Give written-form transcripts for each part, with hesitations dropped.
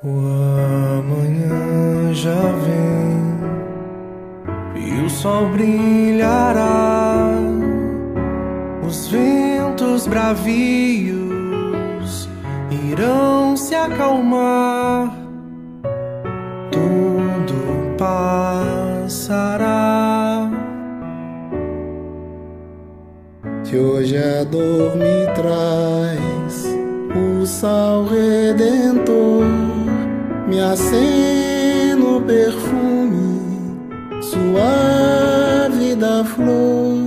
O amanhã já vem e o sol brilhará, os ventos bravios irão se acalmar, tudo passará. Se hoje a dor me traz o sal redentor, me acena o perfume suave da flor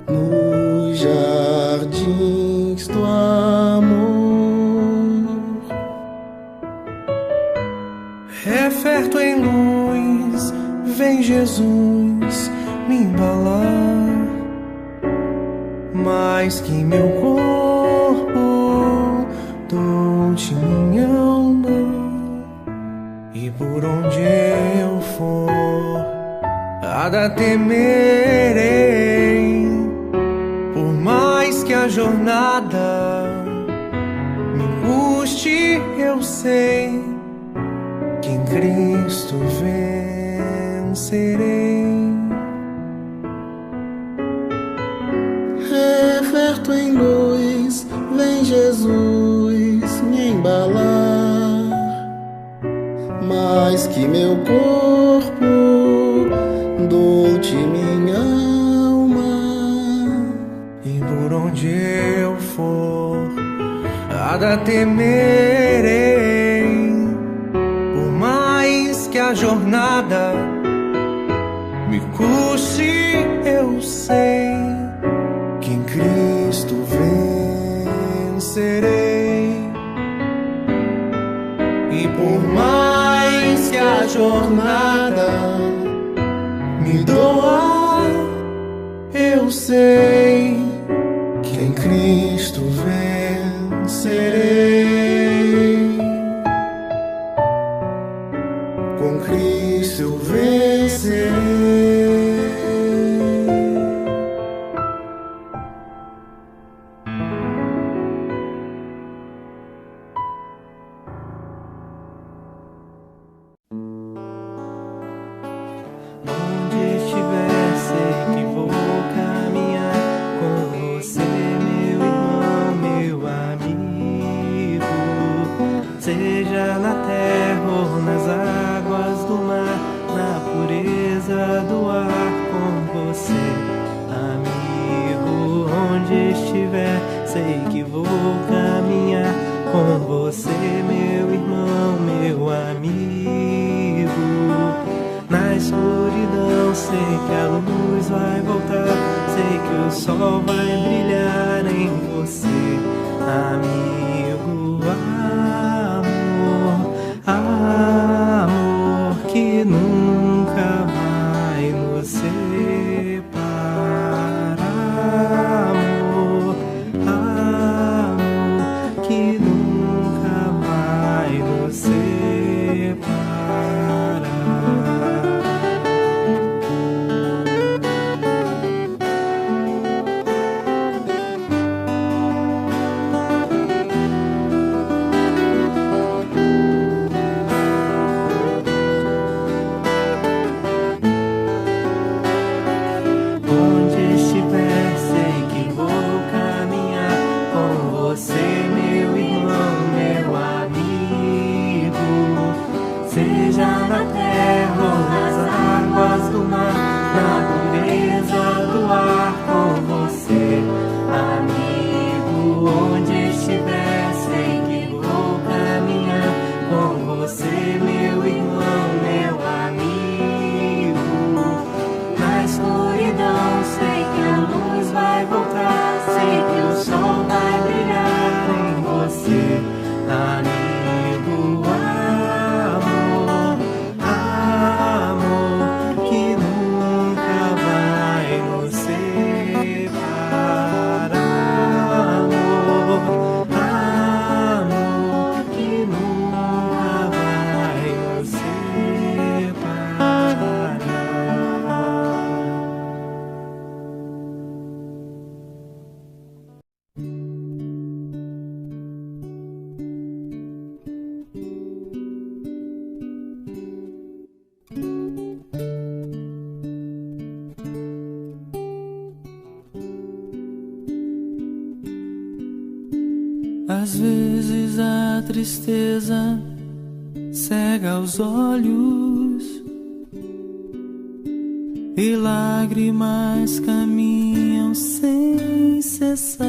nos jardins do amor. Referto em luz, vem Jesus me embalar, mais que meu corpo, dou-te minha alma. E por onde eu for, nada temerei, por mais que a jornada me custe, eu sei que em Cristo vencerei. Referto em luz, vem Jesus me embalar, mais que meu corpo, dou-te minha alma. E por onde eu for, nada temerei, por mais que a jornada me custe, eu sei que em Cristo vencerei. E por mais que a jornada me doa, eu sei que em Cristo vencerei. Com Cristo eu vencerei. Seja na terra ou nas águas do mar, na pureza do ar, com você, amigo. Onde estiver, sei que vou caminhar com você, meu irmão, meu amigo. Na escuridão, sei que a luz vai voltar, sei que o sol vai brilhar em você, amigo. Amor que nunca vai nos separar, amor que nunca vai nos separar. na terra ou nas águas do mar, na pureza do ar com você, amigo, onde estiver, sei que vou caminhar com você, meu irmão, meu amigo. Na escuridão sei que a luz vai voltar, sei que o sol vai brilhar em você, amigo. Amor, que nunca vai nos separar. Amor, que nunca vai nos separar. Às vezes a tristeza cega os olhos e lágrimas caminham sem cessar.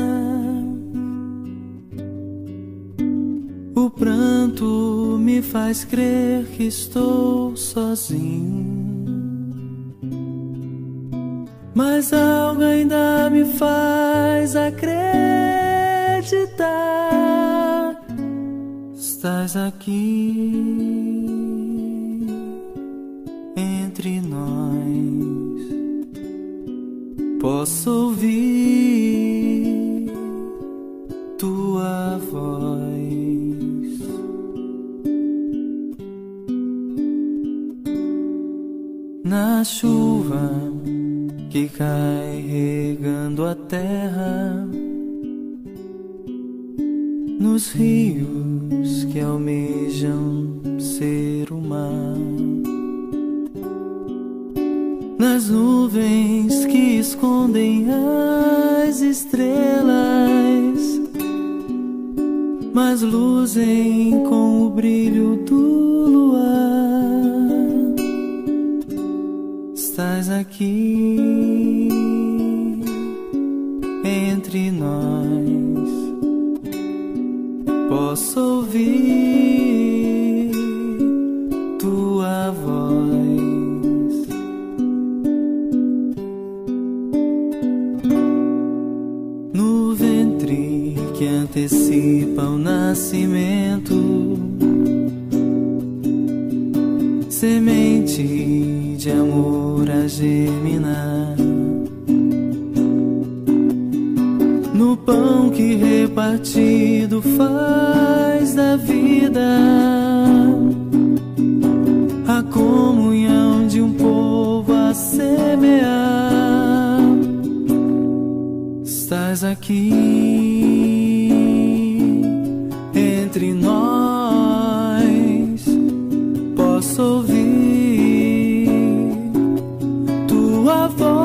O pranto me faz crer que estou sozinho, mas algo ainda me faz acreditar. Estás aqui entre nós, posso ouvir tua voz. Na chuva que cai regando a terra, nos rios que almejam ser o mar, nas nuvens que escondem as estrelas, mas luzem com o brilho do luar. Estás aqui entre nós, posso ouvir tua voz. No ventre que antecipa o nascimento, semente de amor a germinar. No pão que repartido faz da vida a comunhão de um povo a semear. Estás aqui entre nós, posso ouvir tua voz.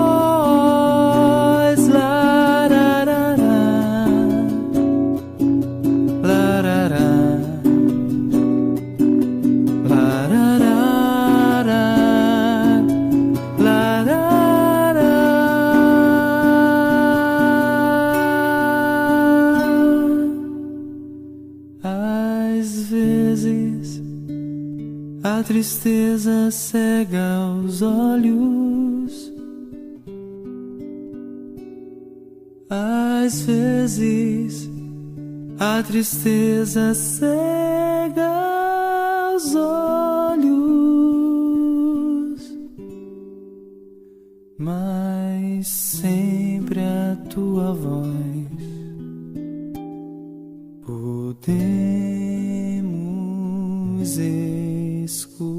A tristeza cega os olhos, às vezes a tristeza cega os olhos, mas sempre a tua voz podemos escutar.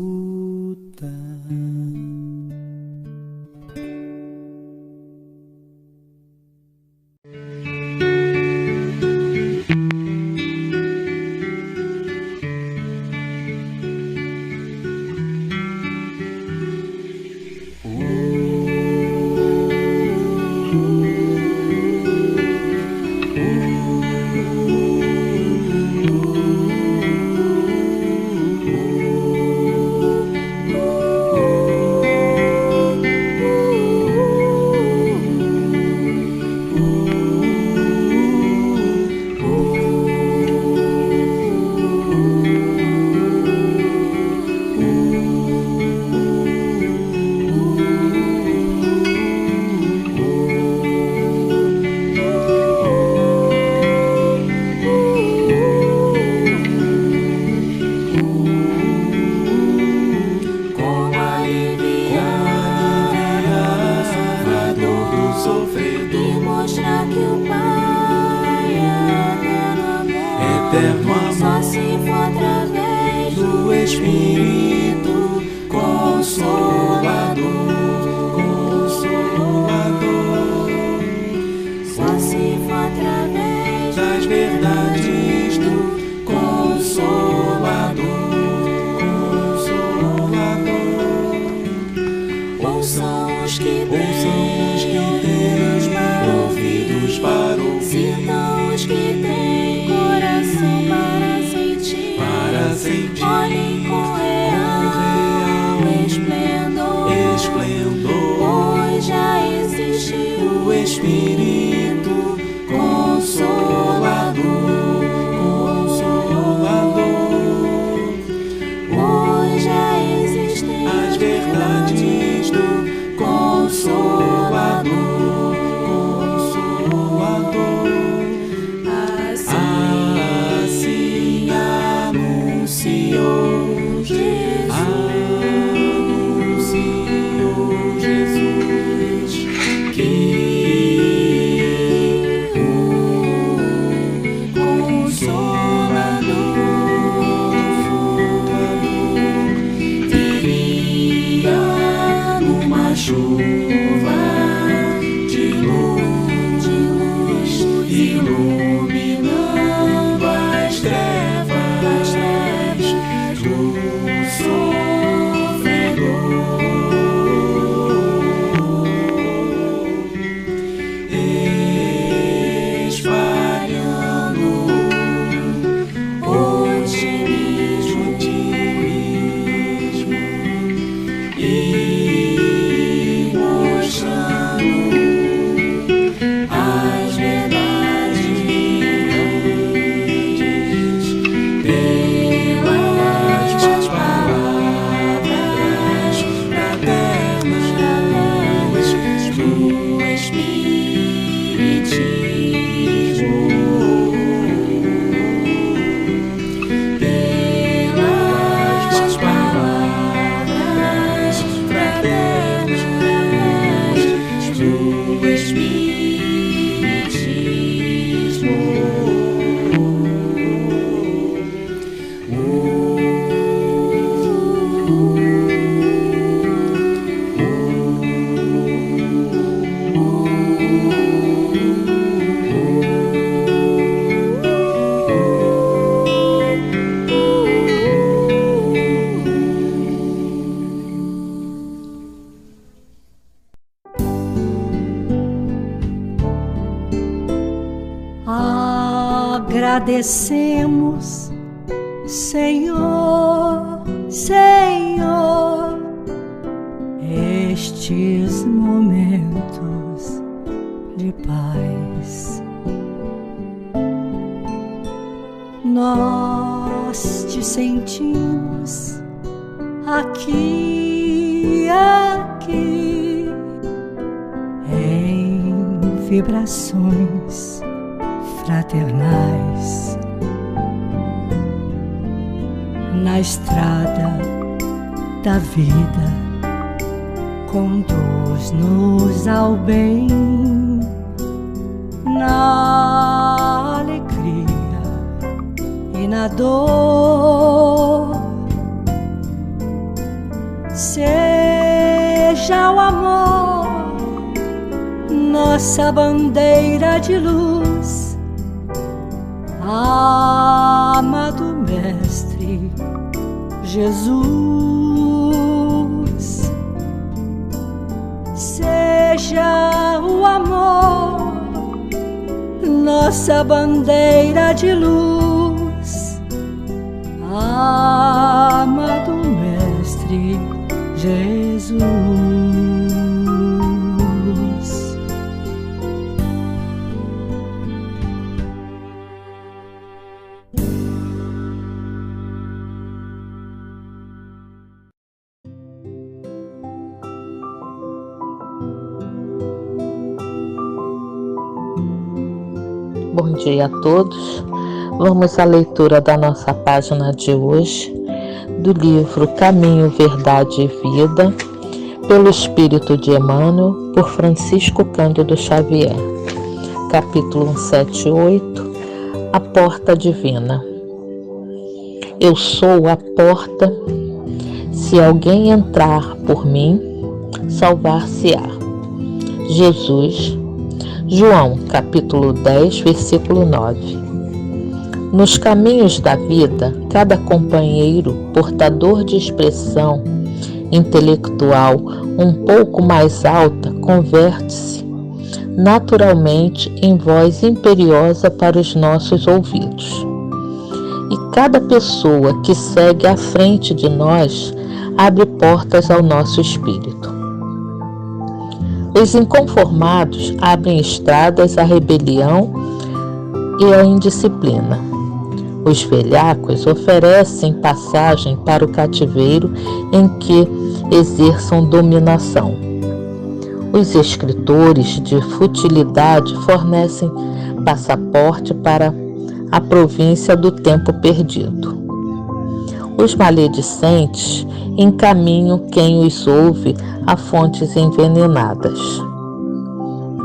eterno amor. Só se for através do Espírito Consolador. Só se for através das verdades do Consolador. Ouçam os que têm ouvidos para ouvir. Sintam os que têm coração para sentir. Olhem com real esplendor, pois já existe o Espírito Consolador. Pois já existem as verdades do Consolador. Assim anunciou Jesus que o Consolador viria numa chuva de luz, iluminando as trevas do sofredor, espalhando otimismo e mostrando as verdades pelas palavras fraternas do Espiritismo, pelas palavras fraternas do Espiritismo. Agradecemos, Senhor, Senhor, estes momentos de paz. Nós te sentimos aqui, aqui, em vibrações fraternais, na estrada da vida, conduz-nos ao bem, na alegria e na dor. Seja o amor nossa bandeira de luz, amado Mestre Jesus. Seja o amor nossa bandeira de luz, amado Mestre Jesus. Bom dia a todos. Vamos à leitura da nossa página de hoje, do livro Caminho, Verdade e Vida, pelo Espírito de Emmanuel, por Francisco Cândido Xavier. Capítulo 178, a porta divina. Eu sou a porta, se alguém entrar por mim, salvar-se-á. Jesus, João capítulo 10, versículo 9. Nos caminhos da vida, cada companheiro portador de expressão intelectual um pouco mais alta converte-se naturalmente em voz imperiosa para os nossos ouvidos. E cada pessoa que segue à frente de nós abre portas ao nosso espírito. Os inconformados abrem estradas à rebelião e à indisciplina. Os velhacos oferecem passagem para o cativeiro em que exerçam dominação. Os escritores de futilidade fornecem passaporte para a província do tempo perdido. Os maledicentes encaminham quem os ouve a fontes envenenadas.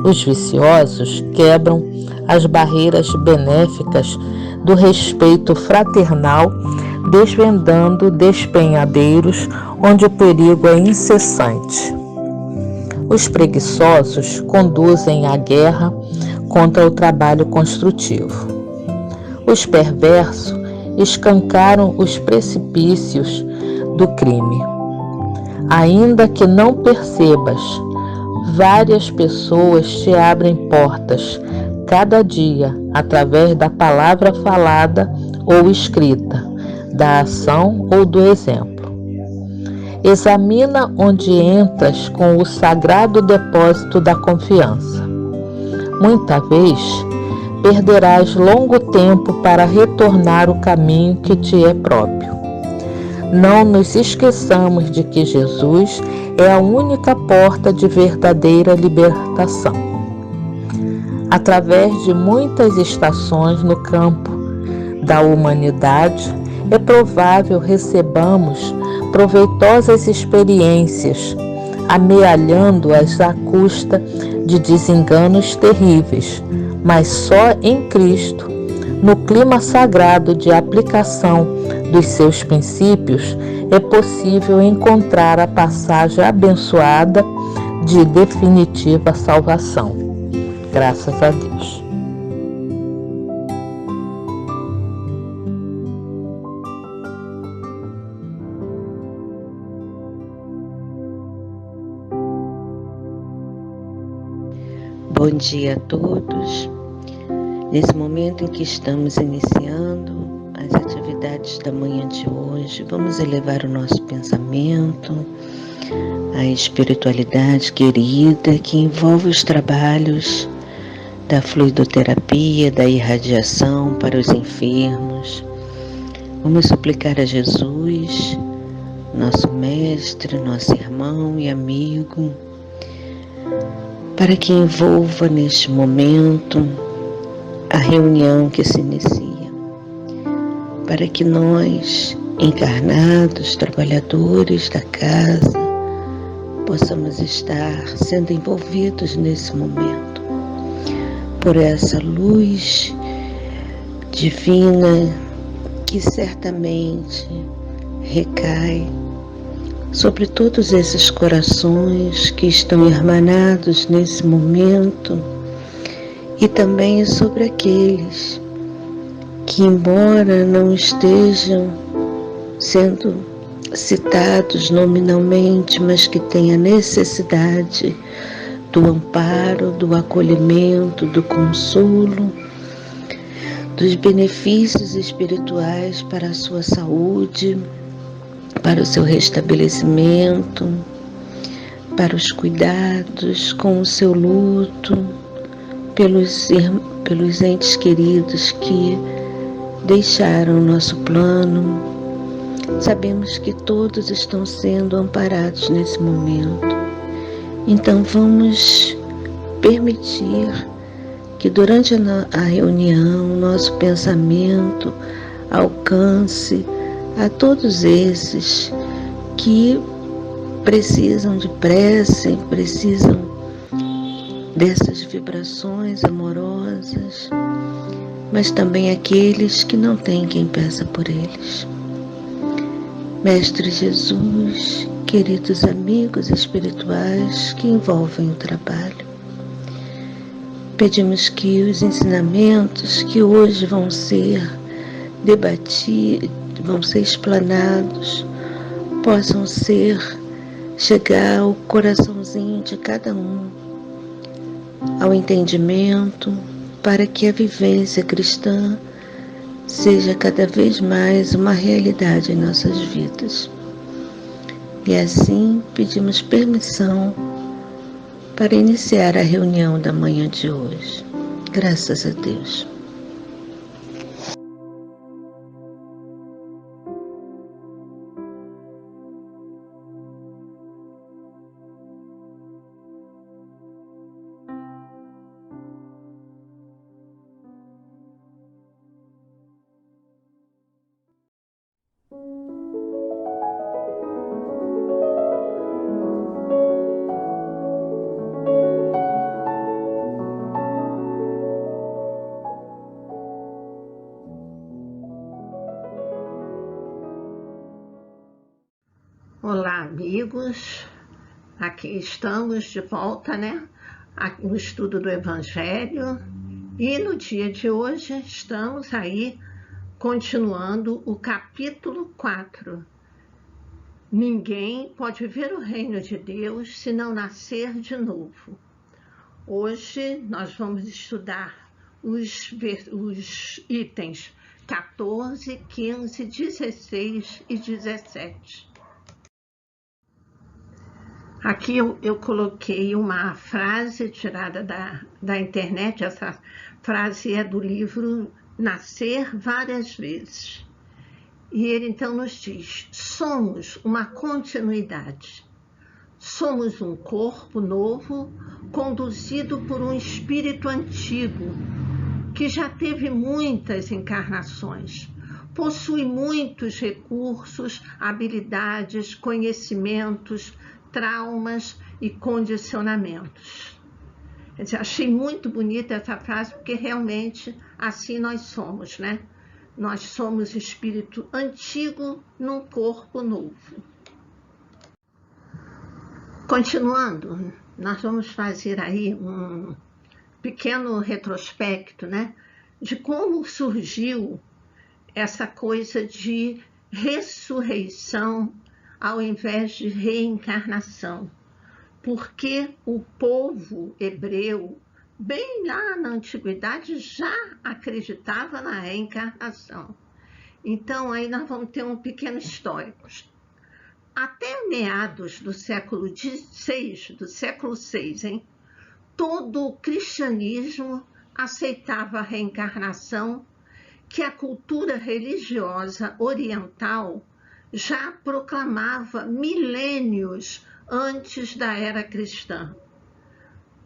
Os viciosos quebram as barreiras benéficas do respeito fraternal, desvendando despenhadeiros onde o perigo é incessante. Os preguiçosos conduzem a guerra contra o trabalho construtivo. Os perversos escancaram os precipícios do crime. Ainda que não percebas, várias pessoas te abrem portas cada dia através da palavra falada ou escrita, da ação ou do exemplo. Examina onde entras com o sagrado depósito da confiança. Muita vez perderás longo tempo para retornar o caminho que te é próprio. Não nos esqueçamos de que Jesus é a única porta de verdadeira libertação. Através de muitas estações no campo da humanidade, é provável recebamos proveitosas experiências, amealhando-as à custa de desenganos terríveis, mas só em Cristo, no clima sagrado de aplicação dos seus princípios, é possível encontrar a passagem abençoada de definitiva salvação. Graças a Deus. Bom dia a todos. Nesse momento em que estamos iniciando as atividades da manhã de hoje, vamos elevar o nosso pensamento à espiritualidade querida que envolve os trabalhos da fluidoterapia, da irradiação para os enfermos. Vamos suplicar a Jesus, nosso mestre, nosso irmão e amigo, para que envolva neste momento a reunião que se inicia, para que nós, encarnados, trabalhadores da casa, possamos estar sendo envolvidos nesse momento por essa luz divina que certamente recai sobre todos esses corações que estão irmanados nesse momento e também sobre aqueles que, embora não estejam sendo citados nominalmente, mas que têm a necessidade do amparo, do acolhimento, do consolo, dos benefícios espirituais para a sua saúde, para o seu restabelecimento, para os cuidados com o seu luto, pelos entes queridos que deixaram o nosso plano. Sabemos que todos estão sendo amparados nesse momento. Então vamos permitir que durante a reunião nosso pensamento alcance a todos esses que precisam de prece, precisam dessas vibrações amorosas, mas também aqueles que não têm quem peça por eles. Mestre Jesus, queridos amigos espirituais que envolvem o trabalho, pedimos que os ensinamentos que hoje vão ser debatidos, vão ser explanados, possam chegar ao coraçãozinho de cada um, ao entendimento, para que a vivência cristã seja cada vez mais uma realidade em nossas vidas. E assim pedimos permissão para iniciar a reunião da manhã de hoje. Graças a Deus. Olá, amigos, aqui estamos de volta, aqui no estudo do Evangelho, e no dia de hoje estamos aí continuando o capítulo 4. Ninguém pode ver o reino de Deus se não nascer de novo. Hoje nós vamos estudar os itens 14, 15, 16 e 17. Aqui eu coloquei uma frase tirada da internet. Essa frase é do livro Nascer Várias Vezes. E ele então nos diz: somos uma continuidade. Somos um corpo novo conduzido por um espírito antigo que já teve muitas encarnações. Possui muitos recursos, habilidades, conhecimentos, traumas e condicionamentos. Quer dizer, achei muito bonita essa frase, porque realmente assim nós somos, Nós somos espírito antigo num corpo novo. Continuando, nós vamos fazer aí um pequeno retrospecto, de como surgiu essa coisa de ressurreição ao invés de reencarnação, porque o povo hebreu, bem lá na antiguidade, já acreditava na reencarnação. Então, aí nós vamos ter um pequeno histórico. Até meados do século VI, todo o cristianismo aceitava a reencarnação, que a cultura religiosa oriental já proclamava milênios antes da era cristã,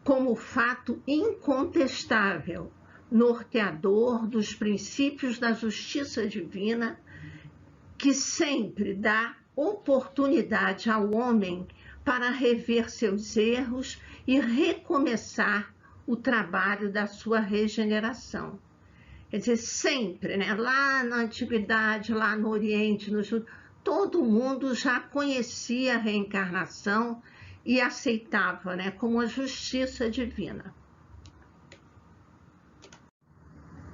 como fato incontestável, norteador dos princípios da justiça divina, que sempre dá oportunidade ao homem para rever seus erros e recomeçar o trabalho da sua regeneração. Quer dizer, sempre, lá na antiguidade, lá no Oriente, no Sul, todo mundo já conhecia a reencarnação e aceitava, como a justiça divina.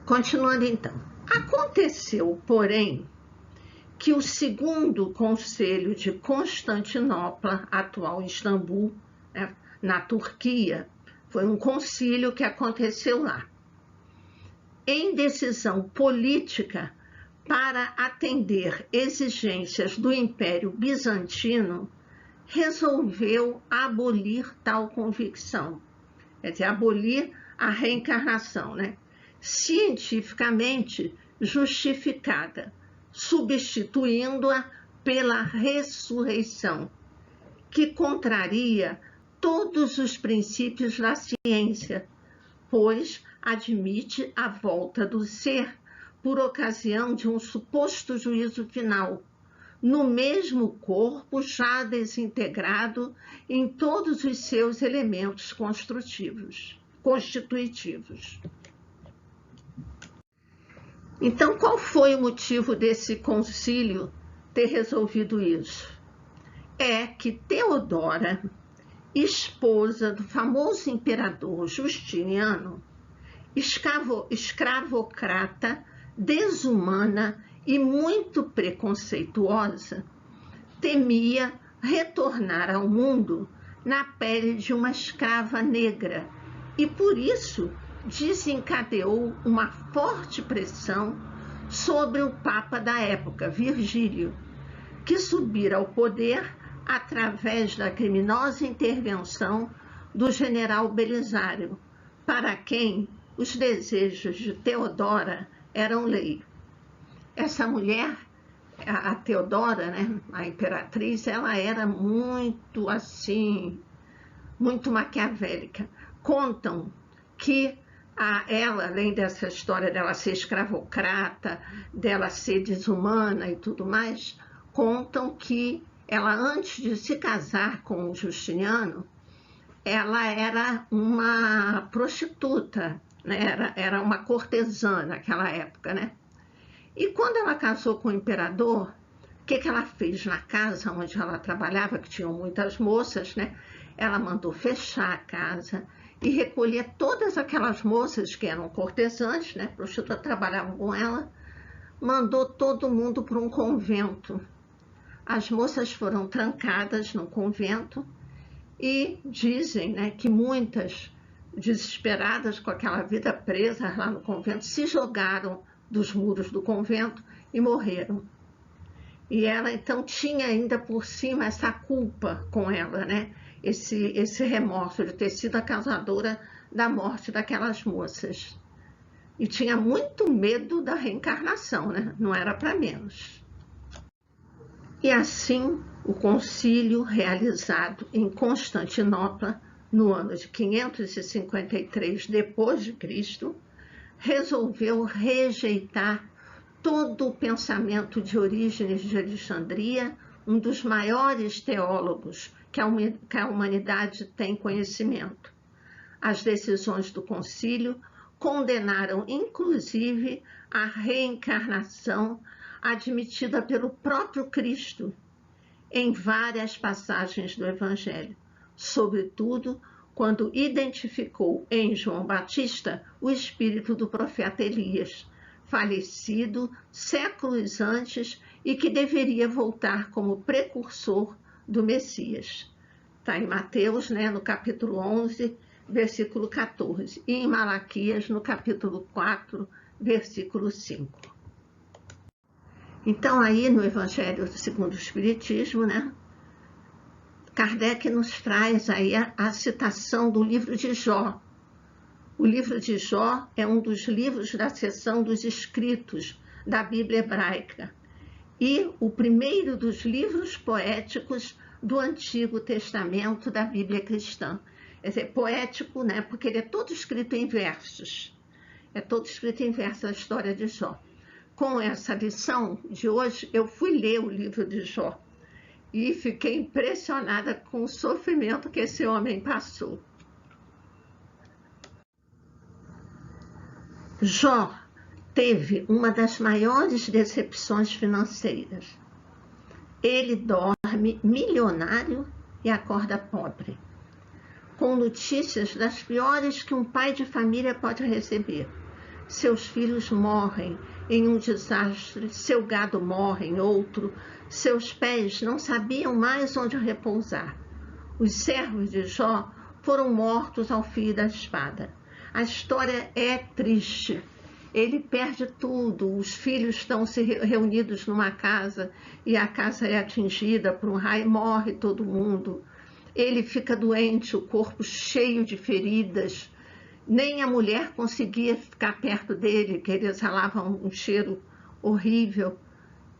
Continuando então. Aconteceu, porém, que o segundo conselho de Constantinopla, atual Istambul, na Turquia, foi um concílio que aconteceu lá. Em decisão política, para atender exigências do Império Bizantino, resolveu abolir tal convicção, quer dizer, abolir a reencarnação, cientificamente justificada, substituindo-a pela ressurreição, que contraria todos os princípios da ciência, pois admite a volta do ser por ocasião de um suposto juízo final, no mesmo corpo já desintegrado em todos os seus elementos constitutivos. Então, qual foi o motivo desse concílio ter resolvido isso? É que Teodora, esposa do famoso imperador Justiniano, escravocrata, desumana e muito preconceituosa, temia retornar ao mundo na pele de uma escrava negra e, por isso, desencadeou uma forte pressão sobre o Papa da época, Virgílio, que subira ao poder através da criminosa intervenção do general Belisário, para quem os desejos de Teodora eram lei. Essa mulher, a Teodora, né, a imperatriz, ela era muito muito maquiavélica. Contam que ela, além dessa história dela ser escravocrata, dela ser desumana e tudo mais, contam que ela, antes de se casar com o Justiniano, ela era uma prostituta, né? Era uma cortesã naquela época, né? E quando ela casou com o imperador, o que ela fez na casa onde ela trabalhava, que tinham muitas moças, né? Ela mandou fechar a casa e recolher todas aquelas moças que eram cortesãs, né? Prostitutas trabalhavam com ela, mandou todo mundo para um convento. As moças foram trancadas no convento e dizem, né, que muitas, desesperadas com aquela vida presa lá no convento, se jogaram dos muros do convento e morreram. E ela, então, tinha ainda por cima essa culpa com ela, né? Esse remorso de ter sido a causadora da morte daquelas moças. E tinha muito medo da reencarnação, né? Não era para menos. E assim, o concílio realizado em Constantinopla, no ano de 553 d.C., resolveu rejeitar todo o pensamento de Orígenes de Alexandria, um dos maiores teólogos que a humanidade tem conhecimento. As decisões do concílio condenaram, inclusive, a reencarnação admitida pelo próprio Cristo em várias passagens do Evangelho, sobretudo quando identificou em João Batista o espírito do profeta Elias, falecido séculos antes e que deveria voltar como precursor do Messias. Está em Mateus, né, no capítulo 11, versículo 14, e em Malaquias, no capítulo 4, versículo 5. Então, aí no Evangelho segundo o Espiritismo, né, Kardec nos traz aí a citação do livro de Jó. O livro de Jó é um dos livros da seção dos escritos da Bíblia hebraica e o primeiro dos livros poéticos do Antigo Testamento da Bíblia cristã. Quer dizer, poético, né, porque ele é todo escrito em versos. É todo escrito em versos a história de Jó. Com essa lição de hoje, eu fui ler o livro de Jó e fiquei impressionada com o sofrimento que esse homem passou. Jó teve uma das maiores decepções financeiras. Ele dorme milionário e acorda pobre, com notícias das piores que um pai de família pode receber. Seus filhos morrem em um desastre, seu gado morre em outro, seus pés não sabiam mais onde repousar. Os servos de Jó foram mortos ao fio da espada. A história é triste. Ele perde tudo, os filhos estão se reunidos numa casa e a casa é atingida por um raio, morre todo mundo. Ele fica doente, o corpo cheio de feridas. Nem a mulher conseguia ficar perto dele, que ele exalava um cheiro horrível.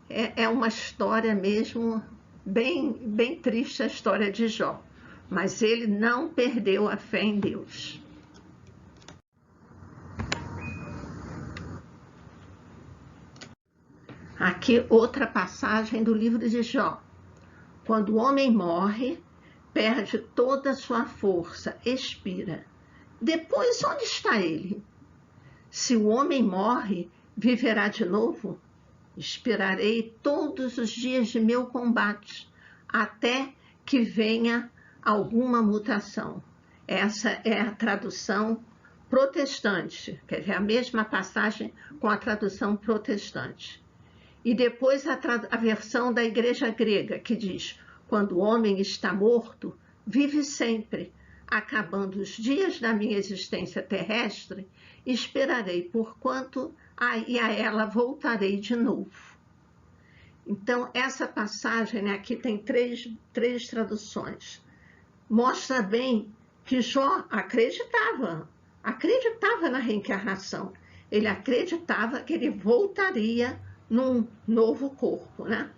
É uma história mesmo bem triste, a história de Jó. Mas ele não perdeu a fé em Deus. Aqui outra passagem do livro de Jó. Quando o homem morre, perde toda a sua força, expira. Depois, onde está ele? Se o homem morre, viverá de novo? Esperarei todos os dias de meu combate, até que venha alguma mutação. Essa é a tradução protestante, quer dizer, a mesma passagem com a tradução protestante. E depois a versão da Igreja grega, que diz: quando o homem está morto, vive sempre. Acabando os dias da minha existência terrestre, esperarei porquanto e a ela voltarei de novo. Então, essa passagem, né, aqui tem três traduções. Mostra bem que Jó acreditava na reencarnação. Ele acreditava que ele voltaria num novo corpo, né?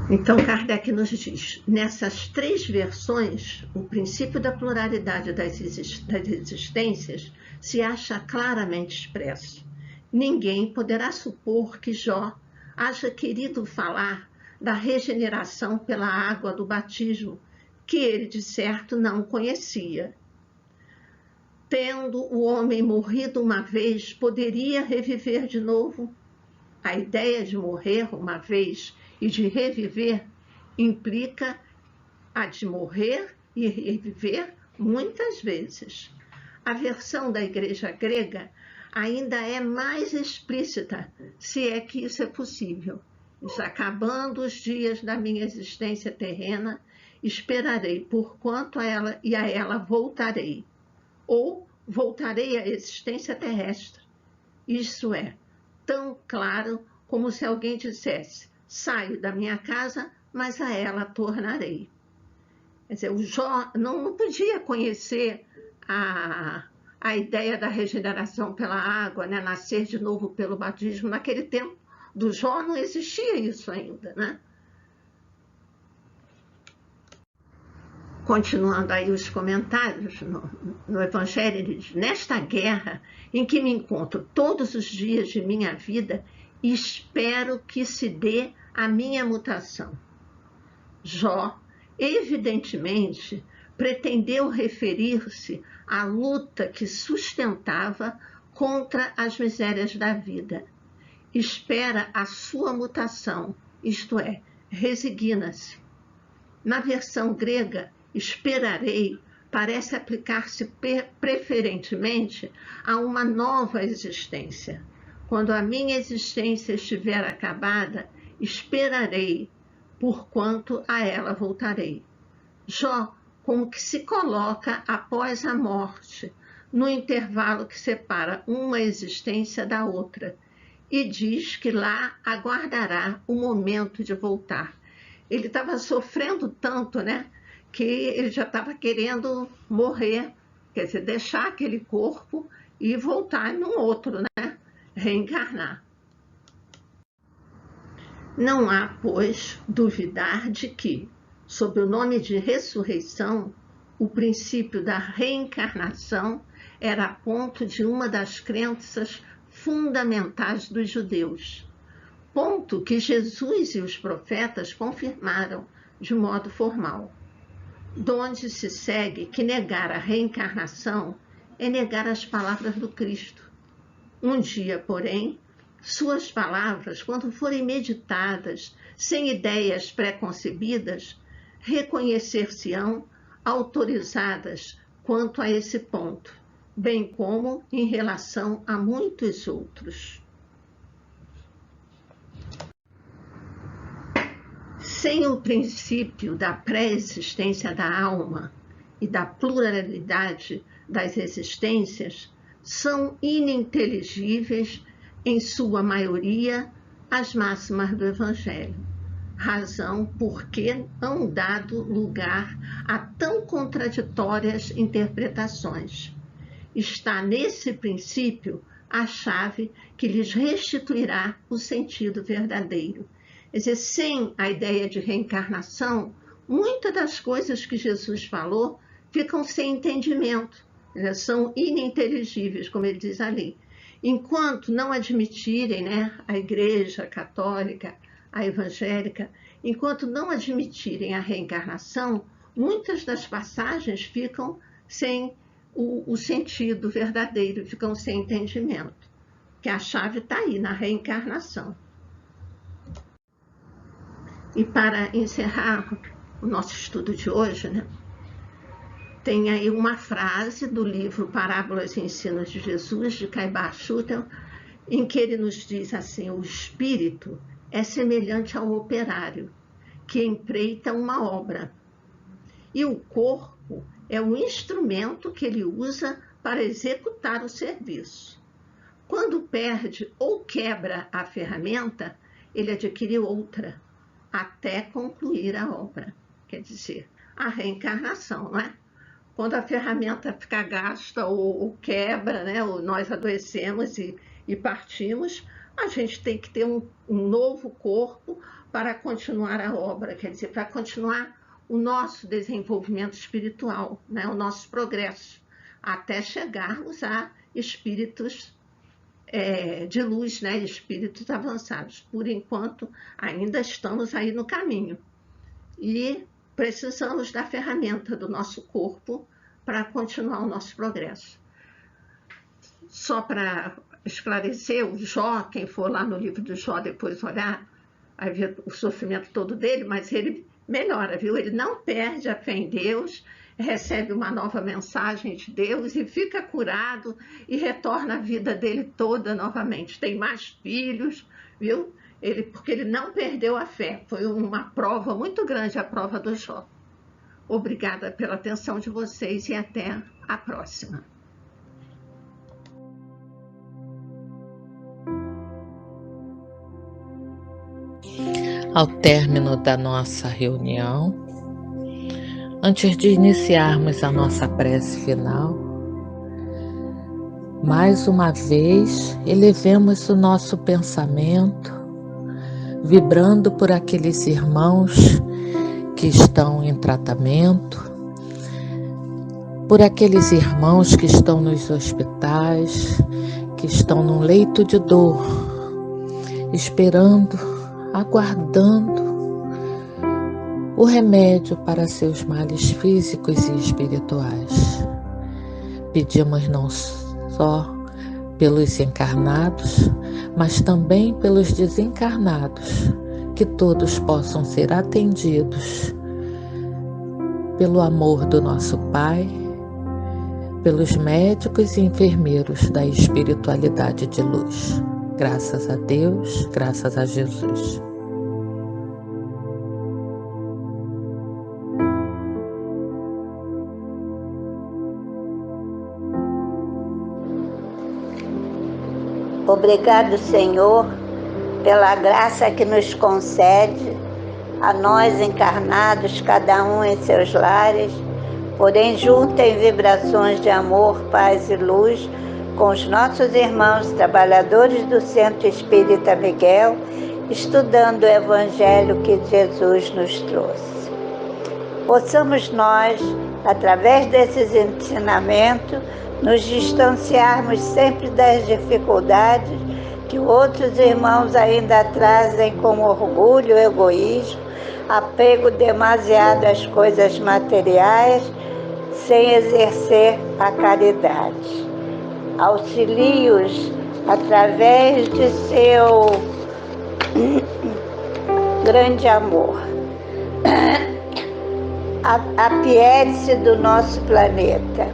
Então, Kardec nos diz, nessas três versões, o princípio da pluralidade das existências se acha claramente expresso. Ninguém poderá supor que Jó haja querido falar da regeneração pela água do batismo, que ele, de certo, não conhecia. Tendo o homem morrido uma vez, poderia reviver de novo? A ideia de morrer uma vez e de reviver implica a de morrer e reviver muitas vezes. A versão da Igreja grega ainda é mais explícita, se é que isso é possível. Acabando os dias da minha existência terrena, esperarei porquanto a ela voltarei, ou voltarei à existência terrestre. Isso é tão claro como se alguém dissesse: saio da minha casa, mas a ela tornarei. Quer dizer, o Jó não podia conhecer a ideia da regeneração pela água, né? Nascer de novo pelo batismo. Naquele tempo do Jó não existia isso ainda, né? Continuando aí os comentários, no Evangelho ele diz: nesta guerra em que me encontro todos os dias de minha vida, espero que se dê a minha mutação. Jó, evidentemente, pretendeu referir-se à luta que sustentava contra as misérias da vida. Espera a sua mutação, isto é, resigna-se. Na versão grega, esperarei parece aplicar-se preferentemente a uma nova existência. Quando a minha existência estiver acabada, esperarei, porquanto a ela voltarei. Jó, como que se coloca após a morte, no intervalo que separa uma existência da outra, e diz que lá aguardará o momento de voltar. Ele estava sofrendo tanto, né, que ele já estava querendo morrer, quer dizer, deixar aquele corpo e voltar num outro, né, reencarnar. Não há, pois, duvidar de que, sob o nome de ressurreição, o princípio da reencarnação era ponto de uma das crenças fundamentais dos judeus, ponto que Jesus e os profetas confirmaram de modo formal, donde se segue que negar a reencarnação é negar as palavras do Cristo. Um dia, porém, suas palavras, quando forem meditadas, sem ideias preconcebidas, reconhecer-se-ão autorizadas quanto a esse ponto, bem como em relação a muitos outros. Sem o princípio da pré-existência da alma e da pluralidade das existências, são ininteligíveis, em sua maioria, as máximas do Evangelho, razão por que hão dado lugar a tão contraditórias interpretações. Está nesse princípio a chave que lhes restituirá o sentido verdadeiro. Quer dizer, sem a ideia de reencarnação, muitas das coisas que Jesus falou ficam sem entendimento, são ininteligíveis, como ele diz ali. Enquanto não admitirem, né, a Igreja Católica, a evangélica, enquanto não admitirem a reencarnação, muitas das passagens ficam sem o sentido verdadeiro, ficam sem entendimento. Que a chave está aí, na reencarnação. E para encerrar o nosso estudo de hoje, né, tem aí uma frase do livro Parábolas e Ensinos de Jesus, de Caibar Schutel, em que ele nos diz assim: o espírito é semelhante ao operário, que empreita uma obra, e o corpo é o instrumento que ele usa para executar o serviço. Quando perde ou quebra a ferramenta, ele adquire outra, até concluir a obra. Quer dizer, a reencarnação, não é? Quando a ferramenta fica gasta ou quebra, né, ou nós adoecemos e partimos, a gente tem que ter um novo corpo para continuar a obra, quer dizer, para continuar o nosso desenvolvimento espiritual, né, o nosso progresso, até chegarmos a espíritos de luz, né, espíritos avançados. Por enquanto, ainda estamos aí no caminho. E precisamos da ferramenta do nosso corpo para continuar o nosso progresso. Só para esclarecer, o Jó, quem for lá no livro do Jó depois olhar, vai ver o sofrimento todo dele, mas ele melhora, viu? Ele não perde a fé em Deus, recebe uma nova mensagem de Deus e fica curado e retorna a vida dele toda novamente. Tem mais filhos, viu? Porque ele não perdeu a fé. Foi uma prova muito grande, a prova do Jó. Obrigada pela atenção de vocês e até a próxima. Ao término da nossa reunião, antes de iniciarmos a nossa prece final, mais uma vez elevemos o nosso pensamento, vibrando por aqueles irmãos que estão em tratamento, por aqueles irmãos que estão nos hospitais, que estão num leito de dor, esperando, aguardando o remédio para seus males físicos e espirituais. Pedimos não só pelos encarnados, mas também pelos desencarnados, que todos possam ser atendidos pelo amor do nosso Pai, pelos médicos e enfermeiros da espiritualidade de luz. Graças a Deus, graças a Jesus. Obrigado, Senhor, pela graça que nos concede, a nós encarnados, cada um em seus lares, porém junto em vibrações de amor, paz e luz, com os nossos irmãos trabalhadores do Centro Espírita Miguel, estudando o Evangelho que Jesus nos trouxe. Possamos nós, através desses ensinamentos, nos distanciarmos sempre das dificuldades que outros irmãos ainda trazem com orgulho, egoísmo, apego demasiado às coisas materiais, sem exercer a caridade. Auxilie-os através de seu grande amor. Apiede-se do nosso planeta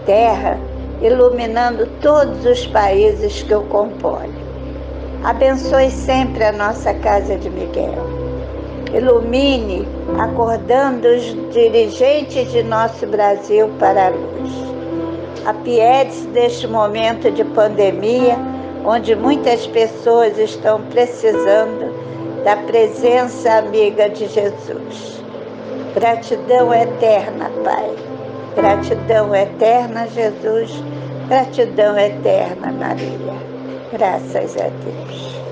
Terra, iluminando todos os países que o compõem. Abençoe sempre a nossa Casa de Miguel. Ilumine, acordando os dirigentes de nosso Brasil para a luz. Apiede-se deste momento de pandemia, onde muitas pessoas estão precisando da presença amiga de Jesus. Gratidão eterna, Pai. Gratidão eterna, Jesus. Gratidão eterna, Maria. Graças a Deus.